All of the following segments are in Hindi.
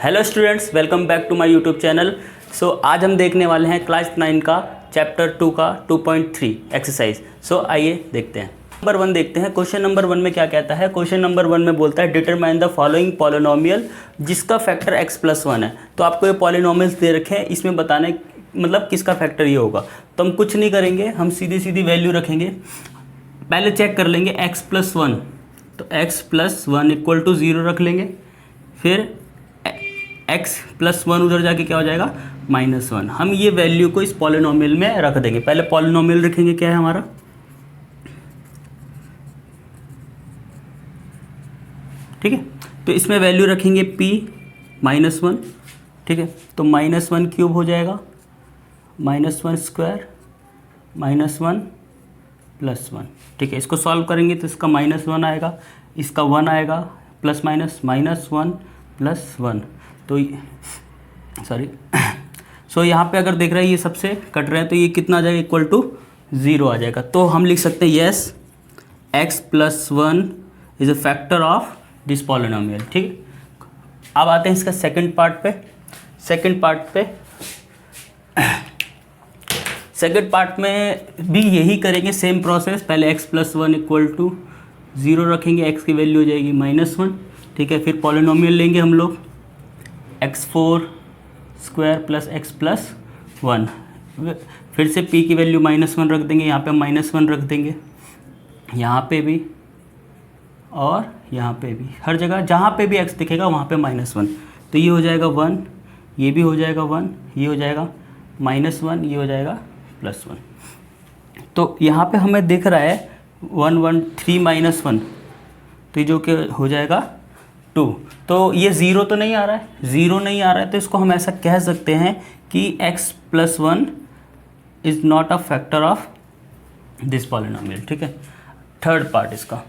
Hello students, welcome back to my YouTube channel. आज हम देखने वाले हैं क्लास 9 का चैप्टर 2 का 2.3 एक्सरसाइज। आइए देखते हैं। नंबर 1 देखते हैं। क्वेश्चन नंबर 1 में क्या कहता है। क्वेश्चन नंबर 1 में बोलता है डिटरमाइन द फॉलोइंग पॉलिनोमियल जिसका फैक्टर x+1 है। तो आपको ये पॉलिनोमियल्स दे रखे हैं, इसमें बताने मतलब किसका फैक्टर ये होगा। तो हम कुछ नहीं करेंगे, हम सीधी सीधी वैल्यू रखेंगे। पहले चेक कर लेंगे x+1, तो x+1 = 0 रख लेंगे। फिर x+1 उधर जाके क्या हो जाएगा -1। हम ये वैल्यू को इस पॉलिनोमियल में रख देंगे। पहले पॉलिनोमियल रखेंगे, क्या है हमारा, ठीक है। तो इसमें वैल्यू रखेंगे p-1, ठीक है। तो -1 क्यूब हो जाएगा, -1 स्क्वायर, -1 +1, ठीक है। इसको सॉल्व करेंगे तो इसका -1 आएगा, इसका 1 आएगा, प्लस माइनस -1 + 1। तो सॉरी यहाँ पे अगर देख रहे हैं ये सबसे कट रहे हैं तो ये कितना आ जाएगा, =0 आ जाएगा। तो हम लिख सकते हैं yes x+1 is a factor of this polynomial, ठीक है। अब आते हैं इसका सेकंड पार्ट पे। सेकंड पार्ट में भी यही करेंगे, सेम प्रोसेस। पहले x+1 = 0 रखेंगे, x की वैल्यू हो जाएगी -1, ठीक है। फिर पॉलिनोमियल लेंगे हम लोग x4² + x+1। फिर से p की वैल्यू -1 रख देंगे, यहाँ पे -1 रख देंगे, यहाँ पे भी और यहाँ पे भी। हर जगह जहाँ पे भी x दिखेगा वहाँ पे -1। तो ये हो जाएगा 1, ये भी हो जाएगा 1, ये हो जाएगा -1, ये हो जाएगा +1। तो यहाँ पे हमें दिख रहा है 1 1 3 -1, तो ये जो कि हो जाएगा 2। तो ये 0 तो नहीं आ रहा है, 0 नहीं आ रहा है, तो इसको हम ऐसा कह सकते हैं कि x+1 is not a factor of this polynomial, ठीक है। थर्ड पार्ट इसका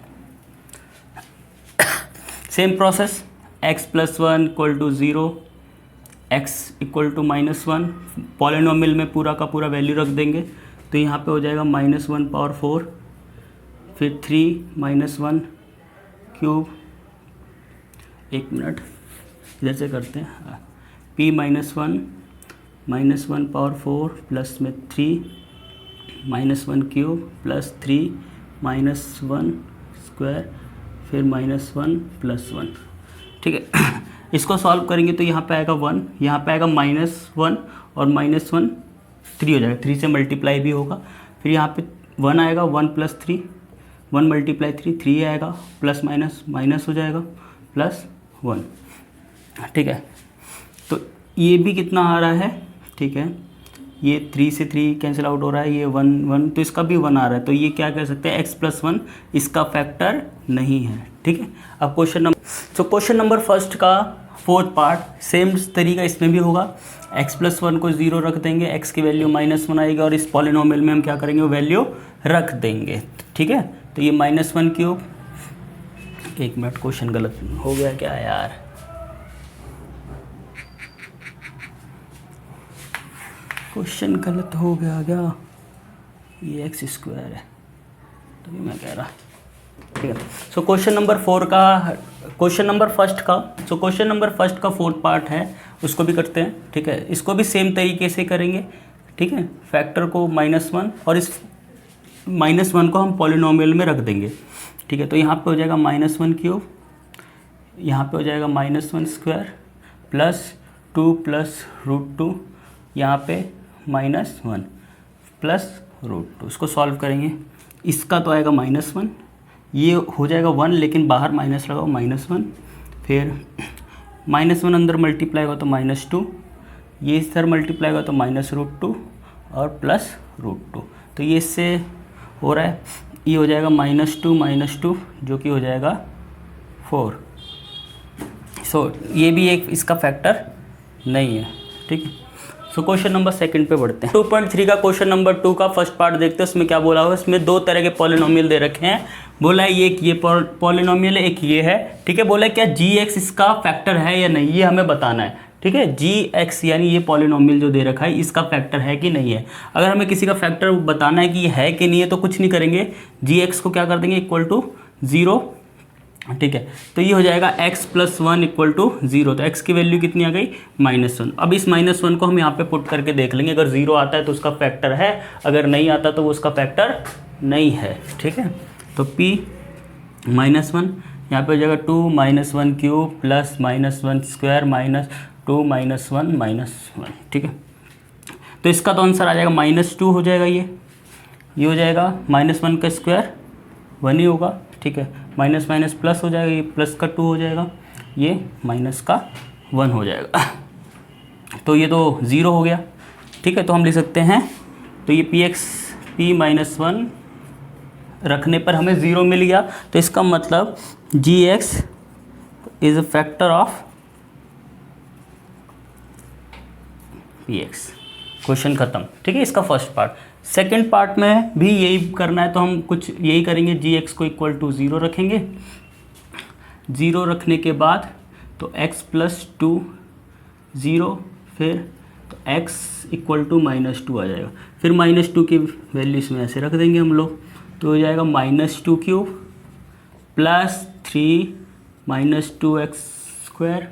same process, x+1 = 0, x = -1। Polynomial में पूरा का पूरा वैल्यू रख देंगे, तो यहाँ पे हो जाएगा -1/4, फिर 3 -1 क्यूब, 1 मिनट इधर से करते हैं, p-1 -1/4 प्लस में 3 -1 क्यूब प्लस 3 -1 स्क्वायर, फिर -1 +1, ठीक है। इसको सॉल्व करेंगे तो यहाँ पे आएगा 1, यहाँ पे आएगा -1 और -1 3 हो जाएगा, 3 से मल्टीप्लाई भी होगा। फिर यहाँ पे 1 आएगा, 1 + 3, 1 × 3 3 आएगा, प्लस माइनस हो जाएगा +1, ठीक है। तो ये भी कितना आ रहा है, ठीक है। ये 3 से 3 कैंसिल आउट हो रहा है, ये 1 1, तो इसका भी 1 आ रहा है। तो ये क्या कह सकते हैं, x+1 इसका फैक्टर नहीं है, ठीक है। अब क्वेश्चन नंबर फर्स्ट का फोर्थ पार्ट सेम तरीका इसमें भी होगा। x+1 को 0 रख देंगे, x की वैल्यू -1 आएगी और इस पॉलिनोमियल में हम क्या करेंगे, वो वैल्यू रख देंगे, ठीक है। तो ये -1 क्यूब, 1 मिनट, क्वेश्चन गलत हो गया क्या यार, क्वेश्चन गलत हो गया क्या, ये x² है तभी मैं कह रहा, ठीक है। क्वेश्चन नंबर फर्स्ट का फोर्थ पार्ट है, उसको भी करते हैं, ठीक है। इसको भी सेम तरीके से करेंगे, ठीक है। फैक्टर को -1 और इस -1 को हम पॉलिनोमियल में रख देंगे, ठीक है। तो यहाँ पे हो जाएगा -1 क्यूब, यहाँ पे हो जाएगा -1 स्क्वायर प्लस 2 + √2, यहाँ पे -1 प्लस √2। इसको सॉल्व करेंगे, इसका तो आएगा -1, ये हो जाएगा 1, लेकिन बाहर माइनस लगाओ, -1, फिर -1 अंदर मल्टीप्लाई होगा तो -2, ये इस तरह मल्टीप्लाई होगा तो -√2 और प्लस √2। तो ये इससे हो रहा है, ये हो जाएगा -2 जो कि हो जाएगा 4। ये भी एक इसका फैक्टर नहीं है, ठीक है। क्वेश्चन नंबर सेकंड पे बढ़ते हैं। 2.3 का क्वेश्चन नंबर 2 का फर्स्ट पार्ट देखते हैं। उसमें क्या बोला हुआ है, इसमें 2 तरह के पॉलिनोमियल दे रखे हैं। बोला है एक ये पॉलिनोमियल है, एक ये है, ठीक है। बोला है क्या gx इसका फैक्टर है या नहीं, ये हमें बताना है, ठीक है। gx यानी ये पॉलिनोमियल जो दे रखा है इसका फैक्टर है कि नहीं है। अगर हमें किसी का फैक्टर बताना है कि ये है कि नहीं है तो कुछ नहीं करेंगे, gx को क्या कर देंगे, = 0 ठीक है। तो ये हो जाएगा x प्लस 1 इक्वल टू 0। तो x की वैल्यू कितनी आ गई? -1। अब इस -1 को हम यहाँ पे पुट करके देख लेंगे, अगर 0 आता है तो उसका फैक्टर है, अगर नहीं आता तो वो उसका फैक्टर नहीं है। ठीक है, तो p -1 यहाँ पे हो जाएगा 2 -1 क्यूब प्लस -1 स्क्वायर माइनस 2 -1 -1। ठीक है, तो इसका तो आंसर आ जाएगा -2 हो जाएगा। ये हो जाएगा -1 का स्क्वायर 1 ही होगा। ठीक है, माइनस माइनस प्लस हो जाएगा, ये प्लस का 2 हो जाएगा, ये माइनस का 1 हो जाएगा। तो ये तो 0 हो गया। ठीक है, तो हम लिख सकते हैं, तो ये p-1 रखने पर हमें 0 मिल गया। तो इसका मतलब gx is a factor of px। Question खत्म। ठीक है, इसका फर्स्ट पार्ट। सेकंड पार्ट में भी यही करना है, तो हम कुछ यही करेंगे, gx को इक्वल टू 0 रखेंगे। 0 रखने के बाद तो x प्लस 2 0, फिर तो x इक्वल टू -2 आ जाएगा। फिर -2 की वैल्यू इसमें ऐसे रख देंगे हम लोग, तो हो जाएगा -2 cube plus 3 -2x square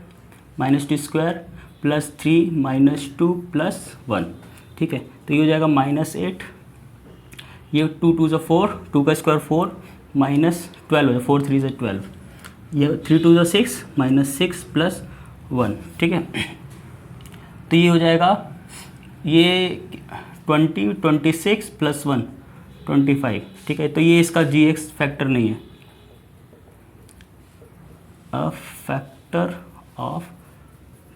-2 square plus 3 -2 plus 1। ठीक है, तो ये हो जाएगा -8, ये 2 2 4, 2 का स्क्वायर 4 -12 हो जाए, 4 3 12, ये 3 2 6 -6 प्लस 1। ठीक है, तो ये हो जाएगा, ये 20 26 प्लस 1 25। ठीक है, तो ये इसका gx फैक्टर नहीं है, a factor of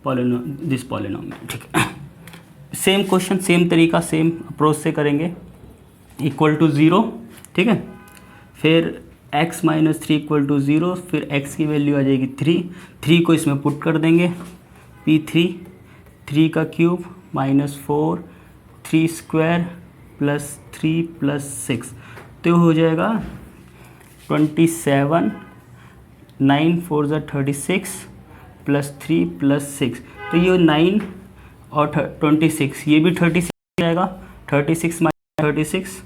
this polynomial. ठीक है, सेम क्वेश्चन सेम तरीका सेम अप्रोच से करेंगे। Equal to 0। ठीक है, फिर x - 3 इक्वल टू 0, फिर x की वैल्यू आ जाएगी 3 को इसमें पुट कर देंगे, p3 3 का क्यूब -4 3 स्क्वायर प्लस 3 प्लस 6, तो हो जाएगा 27 9 4 ज़ा 36 प्लस 3 प्लस 6, तो ये 9 और 26, ये भी 36 जाएगा, 36 - 36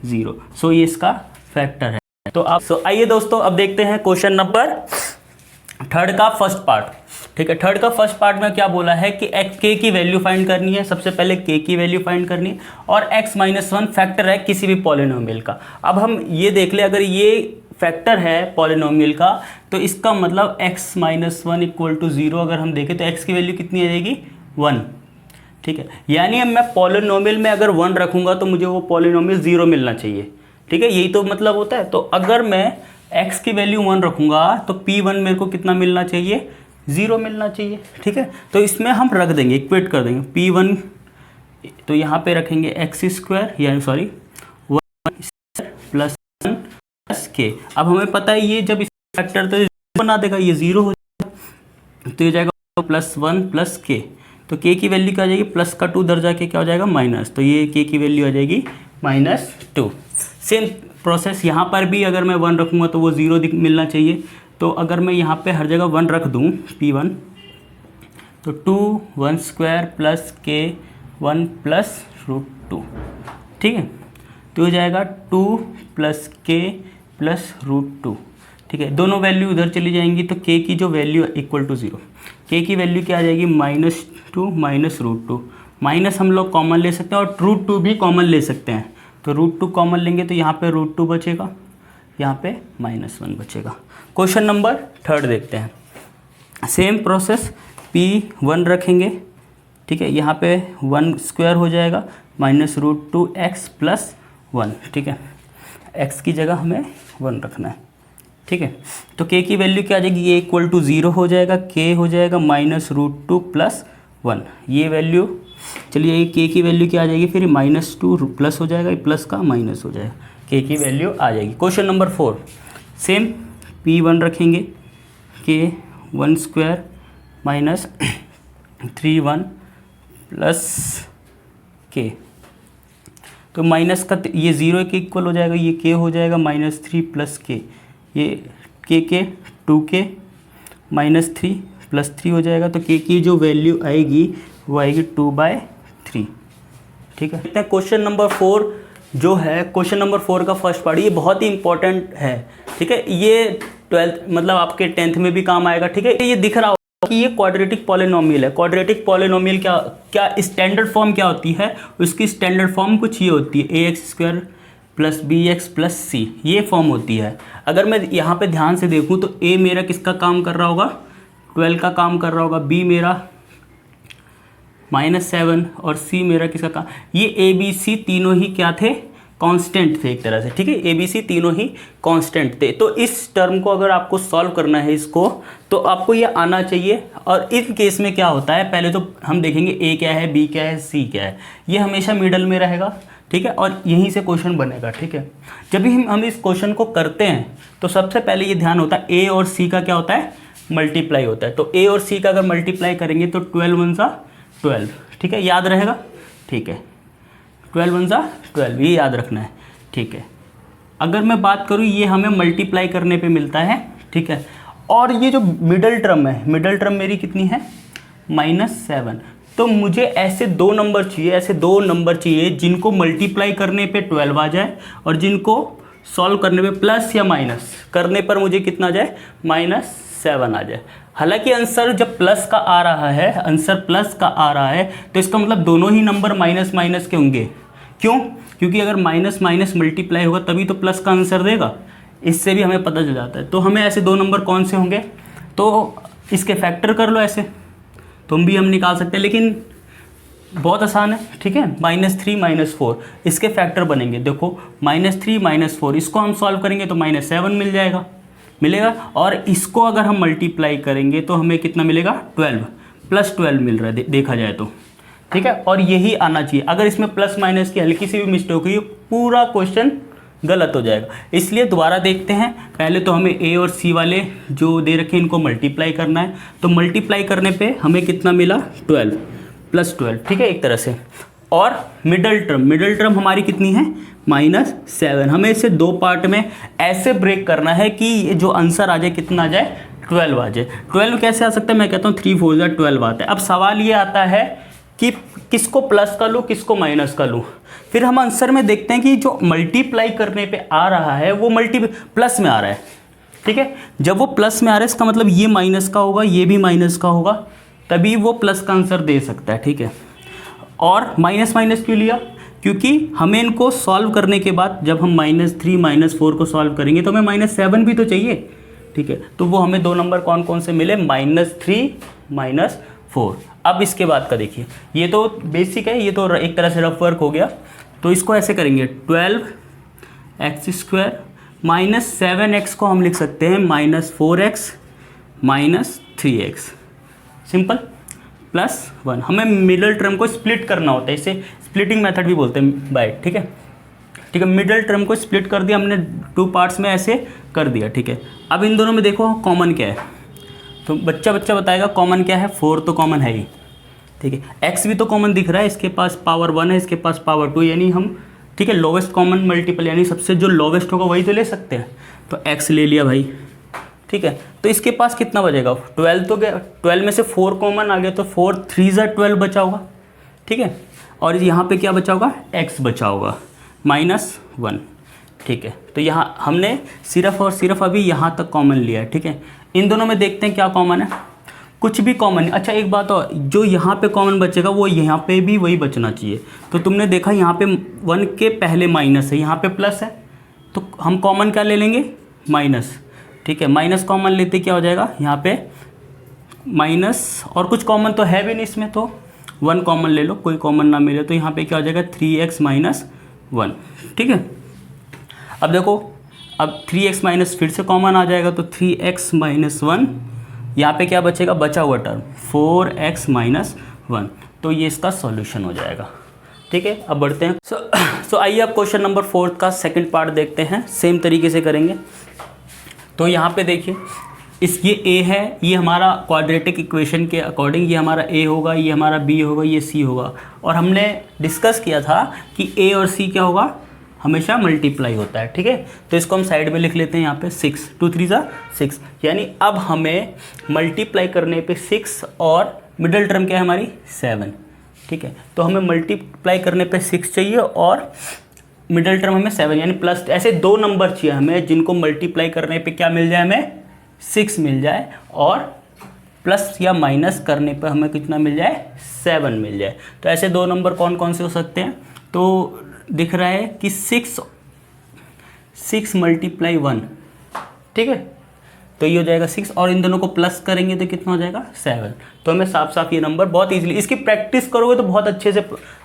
0। सो ये इसका फैक्टर है। तो आप आइए दोस्तों, अब देखते हैं क्वेश्चन नंबर 3 का फर्स्ट पार्ट। ठीक है, 3 का फर्स्ट पार्ट में क्या बोला है कि k की वैल्यू फाइंड करनी है। सबसे पहले k की वैल्यू फाइंड करनी है, और x - 1 फैक्टर है किसी भी पॉलिनोमियल का। अब हम ये देख ले, अगर ये फैक्टर है पॉलिनोमियल का, तो इसका मतलब x - 1 इक्वल टू 0 अगर हम देखें तो x की वैल्यू कितनी आ जाएगी? 1। ठीक है, यानी अब मैं पॉलिनोमियल में अगर 1 रखूंगा तो मुझे वो पॉलिनोमियल 0 मिलना चाहिए। ठीक है, यही तो मतलब होता है। तो अगर मैं x की वैल्यू 1 रखूंगा तो p1 मेरे को कितना मिलना चाहिए? 0 मिलना चाहिए। ठीक है, तो इसमें हम रख देंगे, इक्वेट कर देंगे p1, तो यहाँ पे रखेंगे x स्क्वायर, यानी सॉरी 1 प्लस 1 प्लस k। अब हमें पता है ये जब इस फैक्टर तो बना देगा, ये 0 हो जाएगा, तो ये जाएगा +1 प्लस k। तो k की वैल्यू क्या आ जाएगी? प्लस का 2 इधर जाके क्या हो जाएगा? माइनस, तो ये k की वैल्यू आ जाएगी -2। सेम प्रोसेस यहाँ पर भी, अगर मैं 1 रखूँगा तो वो 0 मिलना चाहिए। तो अगर मैं यहाँ पे हर जगह 1 रख दूँ, p1, तो 2 1 स्क्वायर प्लस k 1 प्लस √2। ठीक है, तो हो जाएगा 2 प्लस k प्लस √2। ठीक है, दोनों वैल्यू उधर चली जाएंगी, तो k की जो वैल्यू इक्वल टू 0, k की वैल्यू क्या आ जाएगी? -2 माइनस √2। माइनस हम लोग कॉमन ले सकते हैं और √2 भी कॉमन ले सकते हैं। तो √2 कॉमन लेंगे तो यहाँ पे √2 बचेगा, यहाँ पे -1 बचेगा। क्वेश्चन नंबर 3 देखते हैं। सेम प्रोसेस, p1 रखेंगे। ठीक है, यहाँ पे 1 स्क्वायर हो जाएगा -√2x प्लस 1। ठीक है, x की जगह हमें 1 रखना है। ठीक है, तो k की वैल्यू क्या आ जाएगी? ये इक्वल टू 0 हो जाएगा, k हो जाएगा -√2 प्लस 1। ये वैल्यू, चलिए ये k की वैल्यू क्या आ जाएगी? फिर -2 प्लस हो जाएगा, प्लस का माइनस हो जाएगा, k की वैल्यू आ जाएगी। क्वेश्चन नंबर 4, सेम p1 रखेंगे, k 1 स्क्वायर -3 प्लस k, तो माइनस का ये 0 के इक्वल हो जाएगा, ये k हो जाएगा -3 प्लस k, ये k 2k -3 प्लस 3 हो जाएगा, तो k की जो वैल्यू आएगी वो आएगी 2/3। ठीक है, क्वेश्चन नंबर 4 जो है, क्वेश्चन नंबर 4 का फर्स्ट पार्ट, ये बहुत ही इंपॉर्टेंट है। ठीक है, ये ट्वेल्थ मतलब आपके 10th में भी काम आएगा, ठीक है। ये दिख रहा होगा कि ये क्वाड्रेटिक पॉलिनोमियल है। क्वाड्रेटिक पॉलिनोमियल क्या स्टैंडर्ड फॉर्म क्या होती है, उसकी स्टैंडर्ड फॉर्म कुछ ये होती है, ax² + bx + c, ये फॉर्म होती है। अगर मैं यहाँ पे ध्यान से देखूँ तो a मेरा किसका काम कर रहा होगा, 12 का काम कर रहा होगा, b मेरा -7 और c मेरा किसका काम, ये a b c तीनों ही क्या थे, कांस्टेंट थे एक तरह से, ठीक है। ए बी सी तीनों ही कांस्टेंट थे। तो इस टर्म को अगर आपको सॉल्व करना है इसको, तो आपको ये आना चाहिए। और इस केस में क्या होता है, पहले तो हम देखेंगे ए क्या है, बी क्या है, सी क्या है। ये हमेशा मिडल में रहेगा, ठीक है, और यहीं से क्वेश्चन बनेगा, ठीक है। जब भी हम इस क्वेश्चन को करते हैं तो सबसे पहले ये ध्यान होता है ए और सी का क्या होता है, मल्टीप्लाई होता है। तो ए और सी का अगर मल्टीप्लाई करेंगे तो 12 × 1 = 12, ठीक है, याद रहेगा, ठीक है। 12 × 12 ये याद रखना है, ठीक है। अगर मैं बात करूँ ये हमें मल्टीप्लाई करने पे मिलता है, ठीक है। और ये जो मिडल टर्म है, मिडल टर्म मेरी कितनी है, -7। तो मुझे ऐसे दो नंबर चाहिए, ऐसे दो नंबर चाहिए जिनको मल्टीप्लाई करने पे 12 आ जाए और जिनको सॉल्व करने पे प्लस या माइनस करने पर मुझे कितना आ जाए, -7 आ जाए। हालांकि आंसर जब प्लस का आ रहा है, आंसर प्लस का आ रहा है, तो इसका मतलब दोनों ही नंबर माइनस माइनस के होंगे। क्यों? क्योंकि अगर माइनस माइनस मल्टीप्लाई होगा तभी तो प्लस का आंसर देगा। इससे भी हमें पता चल जाता है। तो हमें ऐसे दो नंबर कौन से होंगे, तो इसके फैक्टर कर लो, ऐसे तुम भी हम निकाल सकते हैं, लेकिन बहुत आसान है, ठीक है। -3 -4 इसके फैक्टर बनेंगे। देखो -3 -4 इसको हम सॉल्व करेंगे तो -7 मिल जाएगा, मिलेगा। और इसको अगर हम मल्टीप्लाई करेंगे तो हमें कितना मिलेगा, 12 + 12 मिल रहा है देखा जाए तो, ठीक है। और यही आना चाहिए। अगर इसमें प्लस माइनस की हल्की सी भी मिस्टेक हुई, पूरा क्वेश्चन गलत हो जाएगा। इसलिए दोबारा देखते हैं। पहले तो हमें ए और सी वाले जो दे रखे हैं इनको मल्टीप्लाई करना है। तो मल्टीप्लाई करने पे हमें कितना मिला, 12 + 12, ठीक है, एक तरह से। और मिडल टर्म हमारी कितनी है, -7। हमें इसे दो पार्ट में ऐसे ब्रेक करना है कि ये जो आंसर आ जाए कितना आ जाए, 12 आ जाए। 12 कैसे आ सकता है, मैं कहता हूँ 3 × 4 = 12 आता है। अब सवाल ये आता है कि किसको प्लस का लूँ, किसको माइनस का लूँ। फिर हम आंसर में देखते हैं कि जो मल्टीप्लाई करने पे आ रहा है वो प्लस में आ रहा है, ठीक है। जब वो प्लस में आ रहा है इसका मतलब ये माइनस का होगा, ये भी माइनस का होगा, तभी वो प्लस का आंसर दे सकता है, ठीक है। और माइनस माइनस क्यों लिया, क्योंकि हमें इनको सॉल्व करने के बाद जब हम -3 -4 को सॉल्व करेंगे तो हमें -7 भी तो चाहिए, ठीक है। तो वो हमें दो नंबर कौन कौन से मिले, -3 -4। अब इसके बाद का देखिए, ये तो बेसिक है, ये तो एक तरह से रफ वर्क हो गया। तो इसको ऐसे करेंगे, 12x² -7x को हम लिख सकते हैं -4x -3x, सिंपल, +1। हमें मिडल टर्म को स्प्लिट करना होता है, इसे स्प्लिटिंग मेथड भी बोलते हैं बाय, ठीक है, ठीक है। मिडल टर्म को स्प्लिट कर दिया हमने, 2 पार्ट्स में ऐसे कर दिया, ठीक है। अब इन दोनों में देखो कॉमन क्या है, तो बच्चा बताएगा कॉमन क्या है, 4 तो कॉमन है ही, ठीक है। x भी तो कॉमन दिख रहा है, इसके पास पावर 1 है, इसके पास पावर 2, यानी हम, ठीक है, लोवेस्ट कॉमन मल्टीपल यानी सबसे जो लोवेस्ट होगा वही तो ले सकते हैं। तो x ले लिया भाई, ठीक है। तो इसके पास कितना बचेगा, 12 तो गया, 12 में से 4 कॉमन आ गया, तो 4 × 3 = 12 बचा होगा, ठीक है। और यहाँ पे क्या बचा होगा, x बचा होगा -1, ठीक है। तो यहाँ हमने सिर्फ और सिर्फ अभी यहाँ तक कॉमन लिया है, ठीक है। इन दोनों में देखते हैं क्या कॉमन है, कुछ भी कॉमन नहीं। अच्छा एक बात और, जो यहाँ पे कॉमन बचेगा वो यहाँ पे भी वही बचना चाहिए। तो तुमने देखा यहाँ पे 1 के पहले माइनस है, यहाँ पे प्लस है, तो हम कॉमन क्या ले लेंगे, माइनस, ठीक है। माइनस कॉमन लेते क्या हो जाएगा, यहाँ पे माइनस, और कुछ कॉमन तो है भी नहीं इसमें, तो 1 कॉमन ले लो, कोई कॉमन ना मिले तो यहाँ पे क्या हो जाएगा, 3x - 1, ठीक है। अब देखो, अब 3x माइनस फिर से कॉमन आ जाएगा, तो 3x - 1, यहाँ पे क्या बचेगा, बचा हुआ टर्म 4x - 1, तो ये इसका सॉल्यूशन हो जाएगा, ठीक है। अब बढ़ते हैं। सो आइए अब क्वेश्चन नंबर 4 का सेकंड पार्ट देखते हैं, सेम तरीके से करेंगे। तो यहाँ पे देखिए, ये a है, ये हमारा क्वाड्रेटिक इक्वेशन के अकॉर्डिंग ये हमारा a होगा, ये हमारा b होगा, ये c होगा। और हमने डिस्कस किया था कि a और c क्या होगा, हमेशा मल्टीप्लाई होता है, ठीक है। तो इसको हम साइड में लिख लेते हैं, यहाँ पे 6 2 3 = 6, यानी अब हमें मल्टीप्लाई करने पे 6 और मिडिल टर्म क्या है हमारी 7, ठीक है। तो हमें मल्टीप्लाई करने पे 6 चाहिए और मिडिल टर्म हमें 7 यानी प्लस, ऐसे दो नंबर चाहिए हमें जिनको मल्टीप्लाई करने पे क्या मिल जाए, हमें 6 मिल जाए, और प्लस या माइनस करने पर हमें कितना मिल जाए, 7 मिल जाए। तो ऐसे दो नंबर कौन कौन से हो सकते हैं, तो दिख रहा है कि 6 मल्टीप्लाई 1, ठीक है, तो ये हो जाएगा 6, और इन दोनों को प्लस करेंगे तो कितना हो जाएगा 7। तो हमें साफ साफ ये नंबर बहुत इजीली, इसकी प्रैक्टिस करोगे तो बहुत अच्छे से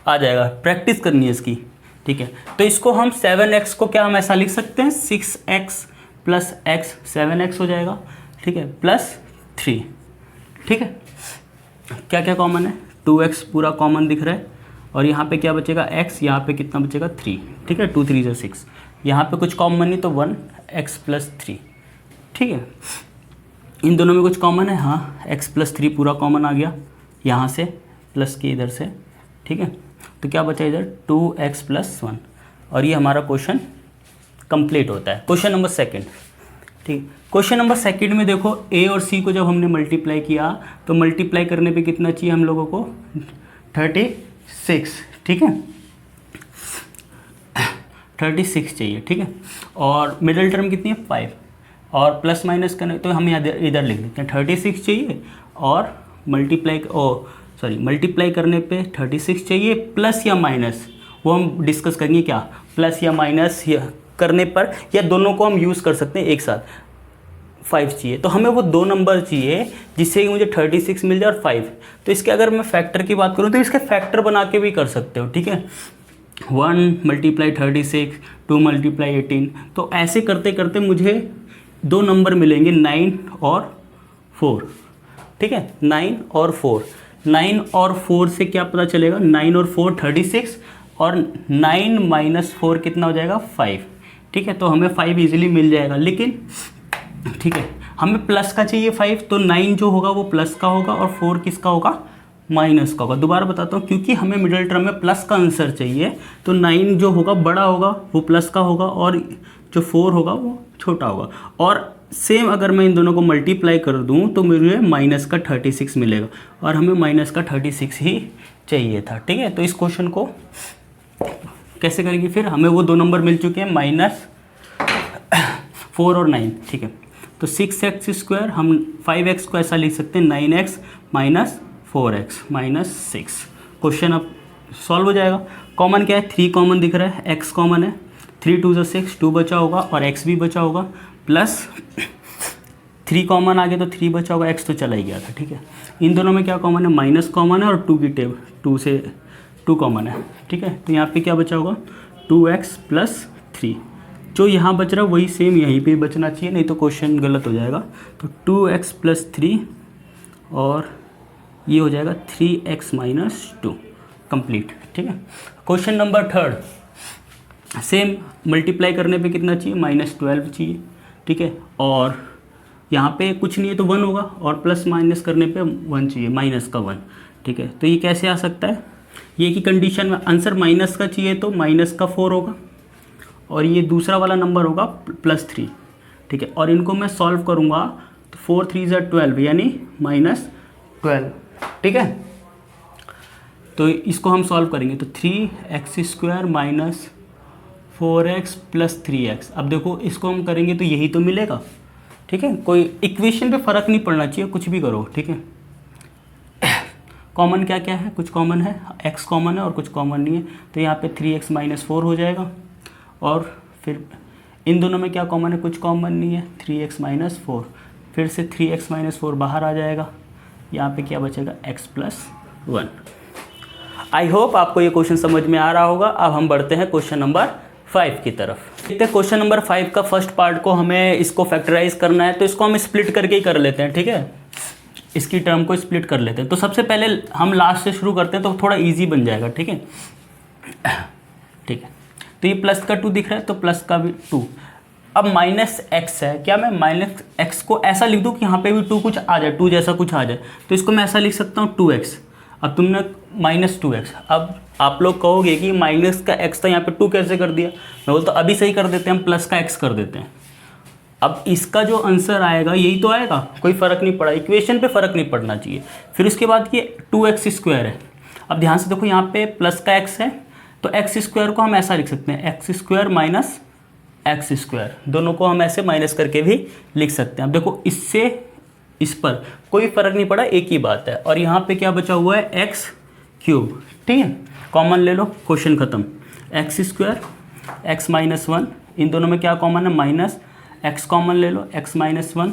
आ जाएगा, प्रैक्टिस करनी है इसकी, ठीक है। तो इसको हम 7x को क्या हम ऐसा लिख सकते हैं, 6x प्लस x, 7x हो जाएगा, ठीक है, प्लस 3, ठीक है। क्या क्या कॉमन है, 2x पूरा कॉमन दिख रहा है, और यहाँ पे क्या बचेगा x, यहाँ पे कितना बचेगा 3, ठीक है, 2 3 6, यहाँ पे कुछ कॉमन नहीं तो 1x प्लस 3, ठीक है। इन दोनों में कुछ कॉमन है, हाँ, x प्लस 3 पूरा कॉमन आ गया यहाँ से, प्लस के इधर से, ठीक है। तो क्या बचा इधर 2x प्लस 1, और ये हमारा क्वेश्चन कंप्लीट होता है। क्वेश्चन नंबर सेकंड, ठीक। क्वेश्चन नंबर सेकंड में देखो a और c को जब हमने मल्टीप्लाई किया तो मल्टीप्लाई करने पे कितना चाहिए हम लोगों को, 36, ठीक है, 36 चाहिए, ठीक है। और मिडिल टर्म कितनी है 5, और प्लस माइनस करने तो हम इधर लिख देते हैं 36 चाहिए, और मल्टीप्लाई करने पे 36 चाहिए, प्लस या माइनस वो हम डिस्कस करेंगे, क्या प्लस या माइनस करने पर, या दोनों को हम यूज़ कर सकते हैं एक साथ। 5 चाहिए, तो हमें वो दो नंबर चाहिए जिससे कि मुझे 36 मिल जाए और 5। तो इसके अगर मैं फैक्टर की बात करूँ तो इसके फैक्टर बना के भी कर सकते हो, ठीक है, 1 मल्टीप्लाई 36, 2 मल्टीप्लाई 18। तो ऐसे करते करते मुझे दो नंबर मिलेंगे 9 और 4, ठीक है, 9 और 4। 9 और 4 से क्या पता चलेगा, 9 और 4 36, और 9 माइनस 4 कितना हो जाएगा 5, ठीक है। तो हमें 5 इजीली मिल जाएगा, लेकिन ठीक है हमें प्लस का चाहिए 5, तो 9 जो होगा वो प्लस का होगा, और 4 किसका होगा, माइनस का होगा। दोबारा बताता हूँ, क्योंकि हमें मिडिल टर्म में प्लस का आंसर चाहिए, तो 9 जो होगा बड़ा होगा वो प्लस का होगा, और जो 4 होगा वो छोटा होगा। और सेम अगर मैं इन दोनों को मल्टीप्लाई कर दूं तो मुझे माइनस का 36 मिलेगा, और हमें माइनस का 36 ही चाहिए था, ठीक है। तो इस क्वेश्चन को कैसे करेंगे, फिर हमें वो दो नंबर मिल चुके हैं, -4 और 9, ठीक है। तो 6x², हम 5x को ऐसा लिख सकते हैं 9x minus 4x minus 6। Question अब सॉल्व हो जाएगा। कॉमन क्या है, 3 कॉमन दिख रहा है, x कॉमन है, 3 2 6, 2 बचा होगा, और x भी बचा होगा, प्लस 3 कॉमन आ गया तो 3 बचा होगा, x तो चला ही गया था, ठीक है। इन दोनों में क्या कॉमन है, माइनस कॉमन है, और 2 की टेब 2 से 2 कॉमन है, ठीक है। तो यहाँ पे क्या बचा होगा, 2x प्लस 3, जो यहाँ बच रहा है वही सेम यहीं पे बचना चाहिए, नहीं तो क्वेश्चन गलत हो जाएगा। तो 2x प्लस 3, और ये हो जाएगा 3x माइनस 2, कंप्लीट, ठीक है। Question number third, same multiply करने पे कितना चाहिए, -12 चाहिए, ठीक है। और यहाँ पे कुछ नहीं है तो 1 होगा, और प्लस माइनस करने पे 1 चाहिए, माइनस का 1, ठीक है। तो ये कैसे आ सकता है, ये की कंडीशन में आंसर माइनस का चाहिए तो माइनस का 4 होगा, और ये दूसरा वाला नंबर होगा +3, ठीक है। और इनको मैं सॉल्व करूँगा तो 4 3 12 यानी -12, ठीक है। तो इसको हम सॉल्व करेंगे तो 3x² minus 4x plus 3x। अब देखो इसको हम करेंगे तो यही तो मिलेगा, ठीक है। कोई इक्वेशन पे फ़र्क नहीं पड़ना चाहिए, कुछ भी करो, ठीक है। कॉमन क्या क्या है, कुछ कॉमन है, x कॉमन है और कुछ कॉमन नहीं है, तो यहाँ पे 3x माइनस 4 हो जाएगा। और फिर इन दोनों में क्या कॉमन है, कुछ कॉमन नहीं है, 3x माइनस 4, फिर से 3x माइनस 4 बाहर आ जाएगा, यहाँ पे क्या बचेगा, x प्लस 1। आई होप आपको ये क्वेश्चन समझ में आ रहा होगा। अब हम बढ़ते हैं क्वेश्चन नंबर 5 की तरफ। देखते हैं क्वेश्चन नंबर 5 का फर्स्ट पार्ट को हमें इसको फैक्टराइज करना है, तो इसको हम स्प्लिट करके ही कर लेते हैं, ठीक है। इसकी टर्म को स्प्लिट कर लेते हैं। तो सबसे पहले हम लास्ट से शुरू करते हैं तो थोड़ा ईजी बन जाएगा, ठीक है, ठीक है। तो ये प्लस का 2 दिख रहा है तो प्लस का भी 2। अब -x है, क्या मैं -x को ऐसा लिख दूँ कि यहाँ पे भी 2 कुछ आ जाए, 2 जैसा कुछ आ जाए, तो इसको मैं ऐसा लिख सकता हूँ 2x। अब तुमने -2x, अब आप लोग कहोगे कि माइनस का x था यहाँ पे 2 कैसे कर दिया, मैं बोलता अभी सही कर देते हैं, हम प्लस का x कर देते हैं। अब इसका जो आंसर आएगा यही तो आएगा, कोई फ़र्क नहीं पड़ा, इक्वेशन पे फ़र्क नहीं पड़ना चाहिए। फिर उसके बाद ये 2x² है। अब ध्यान से देखो यहाँ पे प्लस का x है, तो एक्स स्क्वायर को हम ऐसा लिख सकते हैं, x square minus x square, दोनों को हम ऐसे माइनस करके भी लिख सकते हैं। अब देखो इससे इस पर कोई फर्क नहीं पड़ा, एक ही बात है। और यहाँ पे क्या बचा हुआ है, एक्स क्यूब, ठीक है, कॉमन ले लो, क्वेश्चन खत्म। X square x minus one, इन दोनों में क्या कॉमन है, माइनस एक्स कॉमन ले लो, एक्स माइनस वन,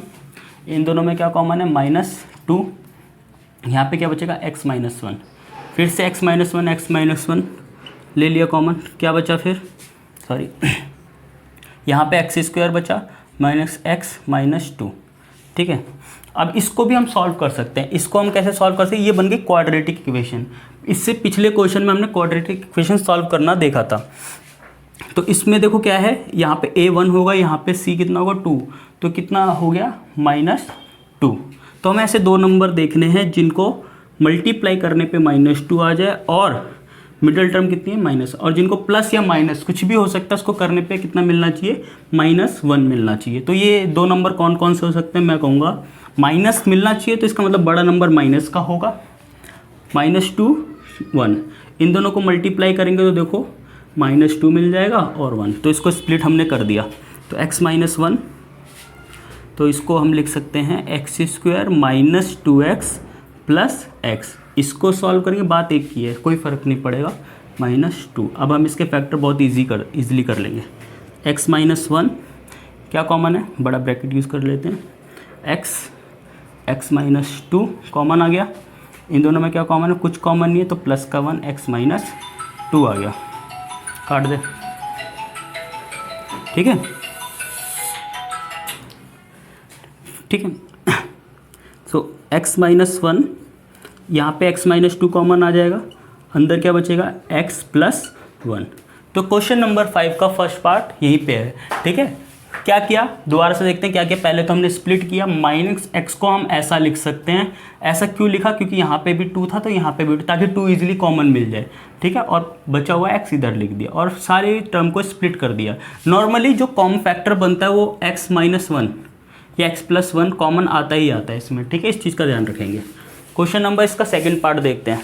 इन दोनों में क्या कॉमन है, माइनस टू, यहाँ पे क्या बचेगा, एक्स माइनस वन, फिर से एक्स माइनस वन ले लिया कॉमन, क्या बचा फिर, सॉरी यहाँ पे एक्स स्क्वायर बचा माइनस एक्स माइनस टू, ठीक है। अब इसको भी हम सॉल्व कर सकते हैं। इसको हम कैसे सॉल्व कर सकते हैं, ये बन गई क्वाड्रेटिक इक्वेशन। इससे पिछले क्वेश्चन में हमने क्वाड्रेटिक इक्वेशन सॉल्व करना देखा था। तो इसमें देखो क्या है, यहाँ पे a1 होगा, यहाँ पे c कितना होगा 2, तो कितना हो गया -2। तो हमें ऐसे दो नंबर देखने हैं जिनको मल्टीप्लाई करने पे -2 आ जाए और मिडिल टर्म कितनी है माइनस, और जिनको प्लस या माइनस कुछ भी हो सकता है, उसको करने पे कितना मिलना चाहिए, -1 मिलना चाहिए। तो ये दो नंबर कौन कौन से हो सकते हैं, मैं कहूँगा माइनस मिलना चाहिए, तो इसका मतलब बड़ा नंबर माइनस का होगा, -2 1, इन दोनों को मल्टीप्लाई करेंगे तो देखो -2 मिल जाएगा और 1, तो इसको स्प्लिट हमने कर दिया। तो x माइनस 1, तो इसको हम लिख सकते हैं x square minus 2x plus x. इसको सॉल्व करेंगे, बात एक ही है, कोई फ़र्क नहीं पड़ेगा, -2। अब हम इसके फैक्टर बहुत ईजिली कर लेंगे। x माइनस 1 क्या कॉमन है, बड़ा ब्रैकेट यूज़ कर लेते हैं, x माइनस 2 कॉमन आ गया, इन दोनों में क्या कॉमन है, कुछ कॉमन नहीं है, तो प्लस का 1 x माइनस 2 आ गया, काट दे, ठीक है, ठीक है। सो x माइनस 1, यहाँ पे x माइनस 2 कॉमन आ जाएगा, अंदर क्या बचेगा, x प्लस 1। तो क्वेश्चन नंबर 5 का फर्स्ट पार्ट यहीं पे है, ठीक है। क्या किया, दोबारा से देखते हैं क्या किया। पहले तो हमने स्प्लिट किया, -x को हम ऐसा लिख सकते हैं। ऐसा क्यों लिखा, क्योंकि यहाँ पे भी 2 था तो यहाँ पे भी 2, ताकि 2 इजीली कॉमन मिल जाए, ठीक है। और बचा हुआ x इधर लिख दिया और सारे टर्म को स्प्लिट कर दिया। नॉर्मली जो कॉमन फैक्टर बनता है वो x माइनस 1 या x प्लस 1 कॉमन आता ही आता है इसमें, ठीक है, इस चीज़ का ध्यान रखेंगे। क्वेश्चन नंबर इसका सेकंड पार्ट देखते हैं,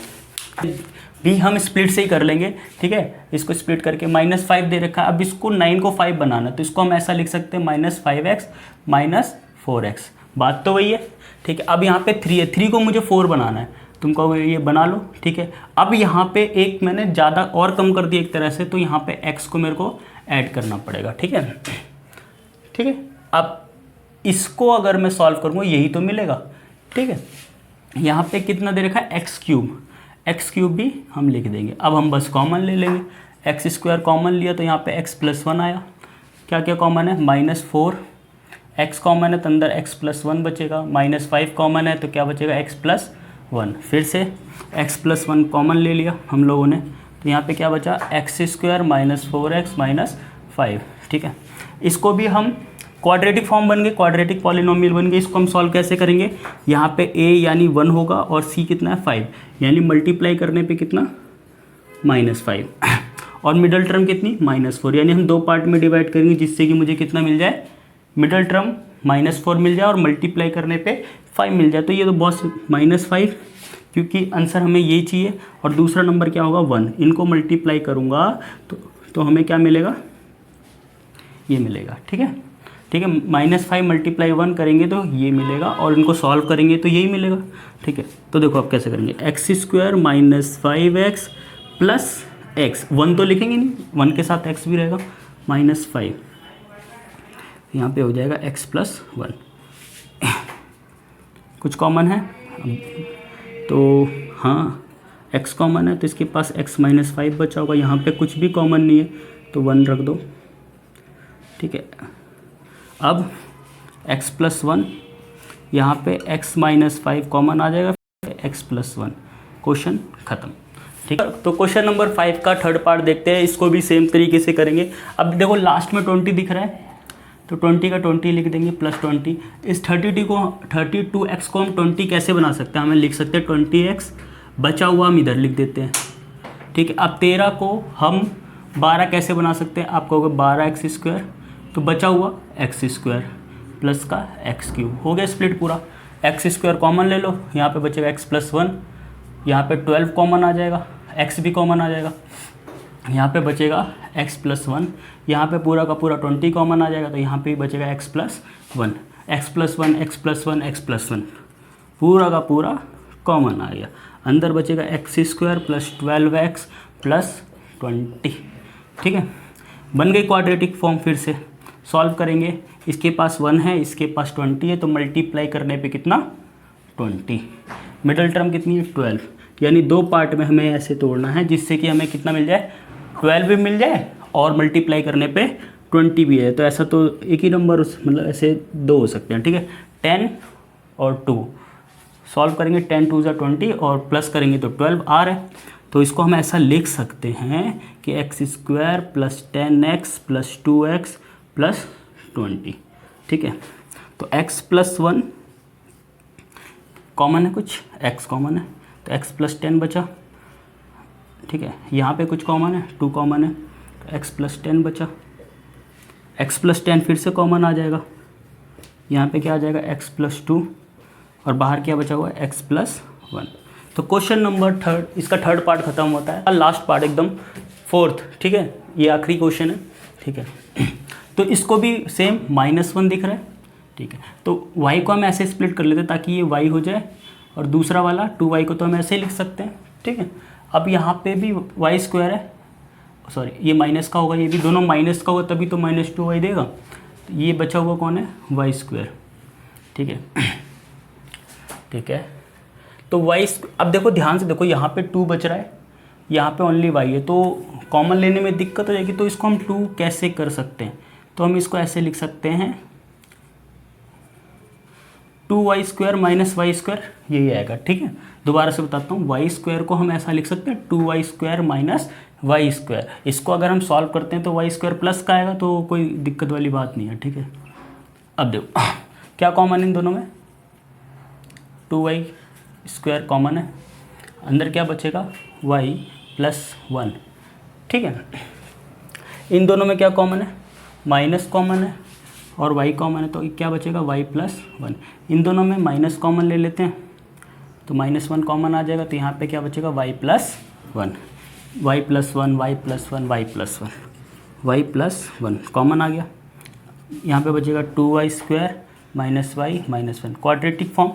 भी हम स्प्लिट से ही कर लेंगे, ठीक है। इसको स्प्लिट करके -5 दे रखा है, अब इसको 9 को 5 बनाना, तो इसको हम ऐसा लिख सकते हैं -5x माइनस 4x, बात तो वही है, ठीक है। अब यहाँ पे 3 है, 3 को मुझे 4 बनाना है, तुम कहोगे ये बना लो, ठीक है। अब यहाँ पे एक मैंने ज़्यादा और कम कर दिया एक तरह से, तो यहाँ पे x को मेरे को ऐड करना पड़ेगा, ठीक है, ठीक है। अब इसको अगर मैं सॉल्व करूँगा यही तो मिलेगा, ठीक है। यहाँ पे कितना दे रखा है, एक्स क्यूब भी हम लिख देंगे। अब हम बस कॉमन ले लेंगे, एक्स स्क्वायर कॉमन लिया तो यहाँ पे x प्लस 1 आया, क्या क्या कॉमन है, -4, x कॉमन है तो अंदर x प्लस 1 बचेगा, -5 कॉमन है तो क्या बचेगा, x प्लस 1, फिर से x प्लस 1 कॉमन ले लिया हम लोगों ने, तो यहाँ पे क्या बचा, x square minus 4x minus 5, ठीक है। इसको भी हम क्वाड्रेटिक फॉर्म बन गए, क्वाड्रेटिक पॉलिनोमियल बन गए। इसको हम सॉल्व कैसे करेंगे, यहाँ पे a यानी 1 होगा और c कितना है 5, यानी मल्टीप्लाई करने पे कितना -5 और मिडल टर्म कितनी -4, यानी हम दो पार्ट में डिवाइड करेंगे जिससे कि मुझे कितना मिल जाए, मिडल टर्म -4 मिल जाए और मल्टीप्लाई करने पे 5 मिल जाए। तो ये तो बहुत -5, क्योंकि आंसर हमें ये चाहिए। और दूसरा नंबर क्या होगा 1, इनको मल्टीप्लाई करूँगा तो हमें क्या मिलेगा, ये मिलेगा, ठीक है, ठीक है। -5 मल्टीप्लाई 1 करेंगे तो ये मिलेगा और इनको सॉल्व करेंगे तो यही मिलेगा, ठीक है। तो देखो आप कैसे करेंगे, x square minus 5x plus x, 1 तो लिखेंगे नहीं, 1 के साथ x भी रहेगा, -5, यहाँ पे हो जाएगा x प्लस 1, कुछ कॉमन है तो हाँ x कॉमन है, तो इसके पास x माइनस 5 बचा होगा, यहाँ पे कुछ भी कॉमन नहीं है तो 1 रख दो, ठीक है। अब x प्लस 1, यहाँ पे x माइनस 5 कॉमन आ जाएगा, x प्लस 1, क्वेश्चन ख़त्म, ठीक है। तो क्वेश्चन नंबर 5 का थर्ड पार्ट देखते हैं, इसको भी सेम तरीके से करेंगे। अब देखो लास्ट में 20 दिख रहा है तो 20 का 20 लिख देंगे प्लस 20। इस 32x को हम 20 कैसे बना सकते हैं, हमें लिख सकते हैं 20x, बचा हुआ हम इधर लिख देते हैं, ठीक है। अब 13 को हम 12 कैसे बना सकते हैं, आप कहोगे 12x स्क्वायर, तो बचा हुआ x स्क्वायर प्लस का x क्यूब, हो गया स्प्लिट पूरा। x स्क्वायर कॉमन ले लो, यहाँ पे बचेगा x प्लस 1, यहाँ पे 12 कॉमन आ जाएगा, x भी कॉमन आ जाएगा, यहाँ पे बचेगा x प्लस 1, यहाँ पे पूरा का पूरा 20 कॉमन आ जाएगा, तो यहाँ पे बचेगा x plus 1, x plus 1, x plus 1, x plus 1 पूरा का पूरा कॉमन आ गया। अंदर बचेगा x square plus 12x plus 20। ठीक है, बन गई क्वाड्रेटिक फॉर्म। फिर से सॉल्व करेंगे, इसके पास 1 है, इसके पास 20 है, तो मल्टीप्लाई करने पे कितना 20, मिडल टर्म कितनी है 12, यानी दो पार्ट में हमें ऐसे तोड़ना है जिससे कि हमें कितना मिल जाए 12 भी मिल जाए और मल्टीप्लाई करने पे 20 भी है। तो ऐसा तो एक ही नंबर मतलब ऐसे दो हो सकते हैं। ठीक है, 10 और 2 सॉल्व करेंगे, 10 2 = 20 और प्लस करेंगे तो 12 आ रहा है। तो इसको हम ऐसा लिख सकते हैं कि x square plus 10x plus 2x plus 20। ठीक है, तो x प्लस 1 कॉमन है, कुछ x कॉमन है, तो x प्लस 10 बचा। ठीक है, यहाँ पे कुछ कॉमन है, 2 कॉमन है, तो x प्लस 10 बचा। x प्लस 10 फिर से कॉमन आ जाएगा, यहाँ पे क्या आ जाएगा x प्लस 2 और बाहर क्या बचा हुआ है x प्लस 1। तो क्वेश्चन नंबर 3 इसका थर्ड पार्ट खत्म होता है, लास्ट पार्ट एकदम फोर्थ। ठीक है, ये आखिरी क्वेश्चन है। ठीक है, तो इसको भी सेम -1 दिख रहा है। ठीक है, तो y को हम ऐसे स्प्लिट कर लेते हैं ताकि ये y हो जाए और दूसरा वाला 2y को तो हम ऐसे ही लिख सकते हैं। ठीक है, अब यहाँ पे भी y स्क्वायर है, सॉरी ये माइनस का होगा, ये भी दोनों माइनस का होगा तभी तो -2y देगा। तो ये बचा हुआ कौन है y स्क्वायर। ठीक है, ठीक है, तो y अब देखो ध्यान से देखो, यहाँ पे 2 बच रहा है, यहाँ पे ओनली y है, तो कॉमन लेने में दिक्कत हो जाएगी। तो इसको हम 2 कैसे कर सकते हैं, तो हम इसको ऐसे लिख सकते हैं 2y square minus Y square, यही आएगा। ठीक है, दोबारा से बताता हूँ, y स्क्वायर को हम ऐसा लिख सकते हैं 2y square minus Y square. इसको अगर हम सॉल्व करते हैं तो y स्क्वायर प्लस का आएगा, तो कोई दिक्कत वाली बात नहीं है। ठीक है, अब देखो क्या कॉमन है इन दोनों में, 2y स्क्वायर कॉमन है, अंदर क्या बचेगा y प्लस 1। ठीक है, इन दोनों में क्या कॉमन है, माइनस कॉमन है और y कॉमन है, तो क्या बचेगा y प्लस 1। इन दोनों में माइनस कॉमन ले लेते हैं, तो -1 कॉमन आ जाएगा, तो यहाँ पे क्या बचेगा y plus 1, y plus 1, y plus 1, y plus 1, y plus 1 common आ गया। यहाँ पे बचेगा 2y square minus y minus 1, quadratic form.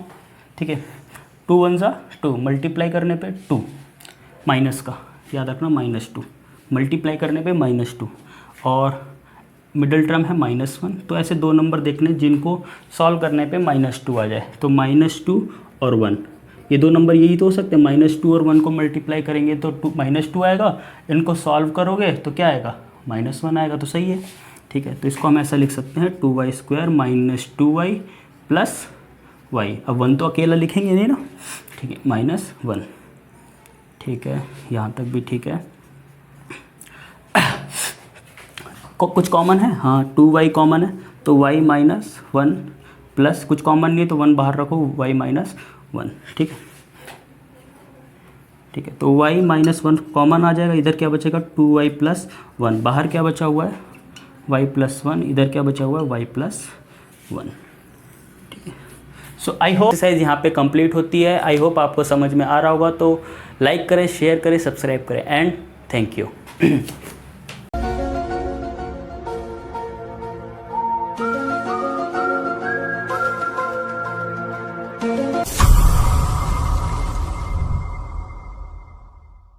ठीक है, 2 1 ज़ा 2, मल्टीप्लाई करने पे 2, माइनस का याद रखना -2, मल्टीप्लाई करने पे -2 और मिडल टर्म है -1। तो ऐसे दो नंबर देखने जिनको सॉल्व करने पे -2 आ जाए, तो -2 और 1, ये दो नंबर यही तो हो सकते हैं। -2 और 1 को मल्टीप्लाई करेंगे तो -2 आएगा, इनको सॉल्व करोगे तो क्या आएगा -1 आएगा, तो सही है। ठीक है, तो इसको हम ऐसा लिख सकते हैं 2y square minus 2y plus y। अब 1 तो अकेला लिखेंगे नहीं ना। ठीक है, -1। ठीक है, यहाँ तक भी ठीक है। कुछ कॉमन है, हाँ 2y कॉमन है, तो y -1 प्लस कुछ कॉमन नहीं है तो 1 बाहर रखो, y -1। ठीक है, ठीक है, तो y -1 कॉमन आ जाएगा, इधर क्या बचेगा 2y प्लस 1, बाहर क्या बचा हुआ है y प्लस 1, इधर क्या बचा हुआ है y प्लस 1। ठीक है, सो आई होप एक्सरसाइज यहाँ पे कंप्लीट होती है। आई होप आपको समझ में आ रहा होगा, तो लाइक करें, शेयर करें, सब्सक्राइब करें एंड थैंक यू।